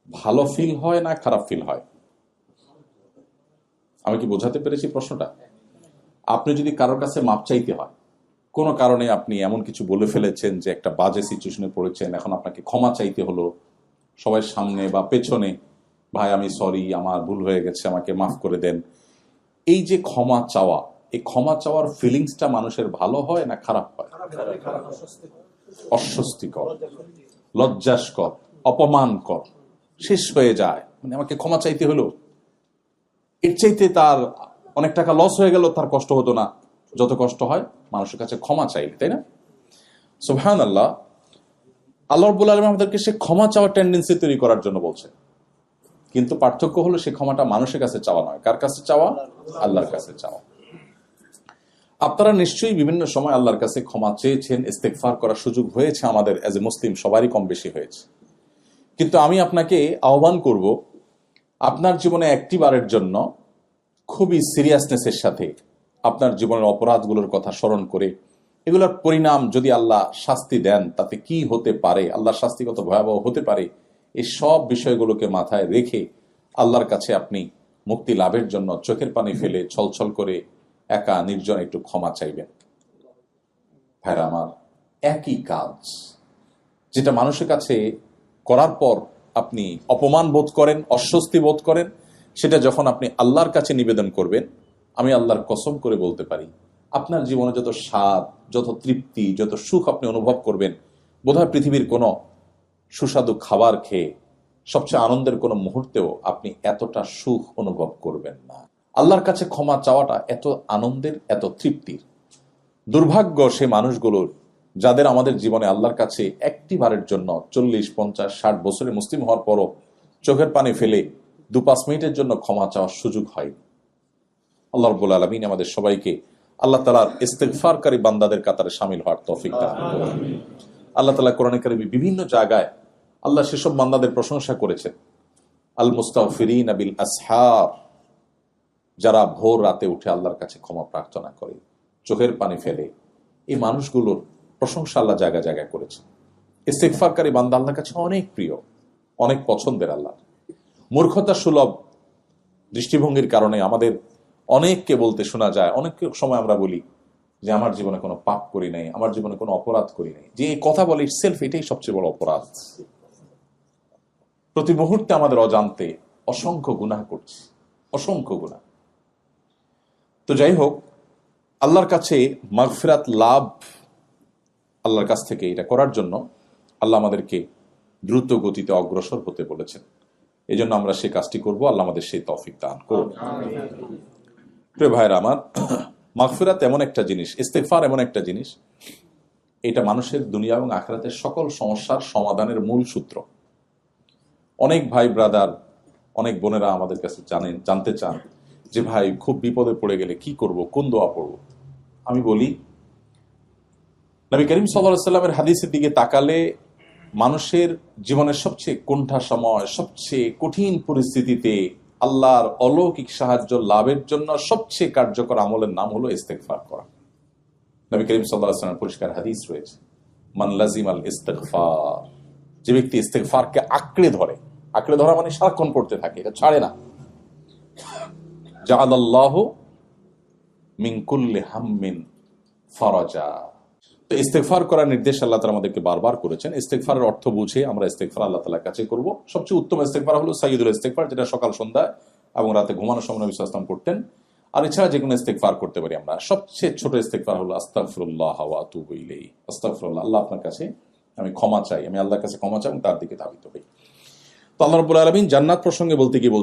ভালো ফিল হয় না খারাপ ফিল হয়? আমি কি বোঝাতে পেরেছি প্রশ্নটা? আপনি যদি কারোর কাছে মাপ চাইতে হয়, কোনো কারণে আপনি এমন কিছু বলে ফেলেছেন যে একটা বাজে সিচুয়েশনে পড়েছেন, এখন আপনাকে ক্ষমা চাইতে হলো সবার সামনে বা পেছনে, ভাই আমি সরি, আমার ভুল হয়ে গেছে, আমাকে মাফ করে দেন। এই যে ক্ষমা চাওয়া, এই ক্ষমা চাওয়ার ফিলিংসটা মানুষের ভালো হয় না খারাপ হয়? অস্বস্তিকর, লজ্জাস্কর, অপমানকর, শেষ হয়ে যায়। মানে আমাকে ক্ষমা চাইতে হলো, এর চাইতে তার অনেক টাকা লস হয়ে গেল, তার কষ্ট হতো না যত কষ্ট হয় মানুষের কাছে ক্ষমা চাইলে, তাই না? সুবহানাল্লাহ, আল্লাহ রাব্বুল আলামিন আমাদেরকে সে ক্ষমা চাওয়ার টেন্ডেন্সি তৈরি করার জন্য বলছে, কিন্তু পার্থক্য হলো সে ক্ষমাটা মানুষের কাছে চাওয়া নয়। কার কাছে চাওয়া? আল্লাহর কাছে চাওয়া। আপনারা নিশ্চয়ই বিভিন্ন সময় আল্লাহর কাছে ক্ষমা চেয়েছেন, ইস্তেগফার করার সুযোগ হয়েছে, আমাদের এজ এ মুসলিম সবারই কম বেশি হয়েছে। কিন্তু আমি আপনাকে আহ্বান করব, আপনার জীবনে একটি বারের জন্য খুবই সিরিয়াসনেসের সাথে আপনার জীবনের অপরাধগুলোর কথা স্মরণ করে এগুলোর পরিণাম যদি আল্লাহ শাস্তি দেন তাতে কি হতে পারে, আল্লাহর শাস্তি কত ভয়াবহ হতে পারে, এই সব বিষয়গুলোকে মাথায় রেখে আল্লাহর কাছে আপনি মুক্তি লাভের জন্য চোখের পানি ফেলে ছলছল করে একা নির্জন একটু ক্ষমা চাইবেন। ভাইরা আমার, একই কাজ যেটা মানুষের কাছে করার পর আপনি অপমান বোধ করেন, অস্বস্তি বোধ করেন, সেটা যখন আপনি আল্লাহর কাছে নিবেদন করবেন, আমি আল্লাহর কসম করে বলতে পারি আপনার জীবনে যত স্বাদ, যত তৃপ্তি, যত সুখ আপনি অনুভব করবেন, বোধহয় পৃথিবীর কোনো সুস্বাদু খাবার খেয়ে সবচেয়ে আনন্দের কোনো মুহূর্তেও আপনি এতটা সুখ অনুভব করবেন না। আল্লাহর কাছে ক্ষমা চাওয়াটা এত আনন্দের, এত তৃপ্তির। দুর্ভাগ্য সে মানুষগুলোর যাদের আমাদের জীবনে আল্লাহর কাছে একটি বারের জন্য 40, 50, 60 বছরে মুসলিম হওয়ার পরও চোখের পানি ফেলে 2-5 মিনিটের জন্য ক্ষমা চাওয়ার সুযোগ হয়। আল্লাহ রাব্বুল আলামিন আমাদের সবাইকে আল্লাহ তাআলার ইস্তেগফারকারী বান্দাদের কাতারে শামিল হওয়ার তৌফিক দান করুন। আল্লাহ তাআলা কোরআনে কারিমে বিভিন্ন জায়গায় আল্লাহ সেসব বান্দাদের প্রশংসা করেছেন, আল মুস্তাগফিরিনা বিল আসহার, যারা ভোর রাতে উঠে আল্লাহর কাছে ক্ষমা প্রার্থনা করে, চোখের পানি ফেলে। এই মানুষগুলোর প্রশংসা আল্লাহ জায়গায় জায়গায় করেছেন। ইস্তেগফারকারী বান্দা আল্লাহর কাছে অনেক প্রিয়, অনেক পছন্দের। আল্লাহ মূর্খতা সুলভ দৃষ্টিভঙ্গির কারণে আমাদের অনেককে বলতে শোনা যায়, অনেক সময় আমরা বলি যে আমার জীবনে কোনো পাপ করি নাই, আমার জীবনে কোনো অপরাধ করি নাই। যে কথা বলে সেলফ, এটাই সবচেয়ে বড় অপরাধ। প্রতি মুহূর্তে আমাদের অজান্তে অসংখ্য গুনাহ করছি, অসংখ্য গুনাহ। তো যাই হোক, আল্লাহর কাছে মাগফিরাত লাভ, আল্লাহর কাছ থেকে এটা করার জন্য আল্লাহ আমাদেরকে দ্রুত গতিতে অগ্রসর হতে বলেছেন। এই জন্য আমরা সেই কাজটি করব। আল্লাহ আমাদের সেই তৌফিক দান করুন। প্রিয় ভাইরা আমার, মাগফিরাত এমন একটা জিনিস, ইস্তেগফার এমন একটা জিনিস, এটা মানুষের দুনিয়া এবং আখিরাতের সকল সমস্যার সমাধানের মূল সূত্র। অনেক ভাই ব্রাদার, অনেক বোনেরা আমাদের কাছে জানতে চান যে ভাই খুব বিপদে পড়ে গেলে কি করব, কোন দোয়া পড়ব। আমি বলি, নবী করিম সাল্লাল্লাহু আলাইহি ওয়াসাল্লামের হাদিসের দিকে তাকালে মানুষের জীবনের সবচেয়ে কোণঠা সময়, সবচেয়ে কঠিন পরিস্থিতিতে আল্লাহর অলৌকিক সাহায্য লাভের জন্য সবচেয়ে কার্যকর আমলের নাম হলো ইস্তেগফার করা। নবী করিম সাল্লাল্লাহু আলাইহি ওয়াসাল্লামের পরিষ্কার হাদিস রয়েছে, মান লাজিমাল ইস্তেগফার, যে ব্যক্তি ইস্তেগফারকে আঁকড়ে ধরে, আঁকড়ে ধরা মানে সারাক্ষণ পড়তে থাকে, এটা ছাড়ে না, জাআলাল্লাহু মিন কুল্লি হাম্মিন ফারাজা। তো ইস্তেগফার করার নির্দেশ আল্লাহ তাআলা আমাদেরকে বারবার করেছেন। ইস্তেগফারের অর্থ বুঝে আমরা ইস্তেগফার আল্লাহ তাআলার কাছে করব। সবচেয়ে উত্তম ইস্তেগফার হলো সাইয়্যিদুল ইস্তেগফার, যেটা সকাল সন্ধ্যা এবং রাতে ঘুমানোর সময় নবী সাল্লাল্লাহু আলাইহি ওয়াসাল্লাম করতেন। আর এছাড়া যে কোনো ইস্তেগফার করতে পারি আমরা। সবচেয়ে ছোট ইস্তেগফার হলো আস্তাগফিরুল্লাহ ওয়া আতুবু ইলাইহি। আস্তাগফিরুল্লাহ, আল্লাহ আপনার কাছে আমি ক্ষমা চাই, আমি আল্লাহর কাছে ক্ষমা চাই এবং তার দিকে ধাবিত হই। তো আল্লাহ রাব্বুল আলামিন জান্নাত প্রসঙ্গে বলতে গিয়ে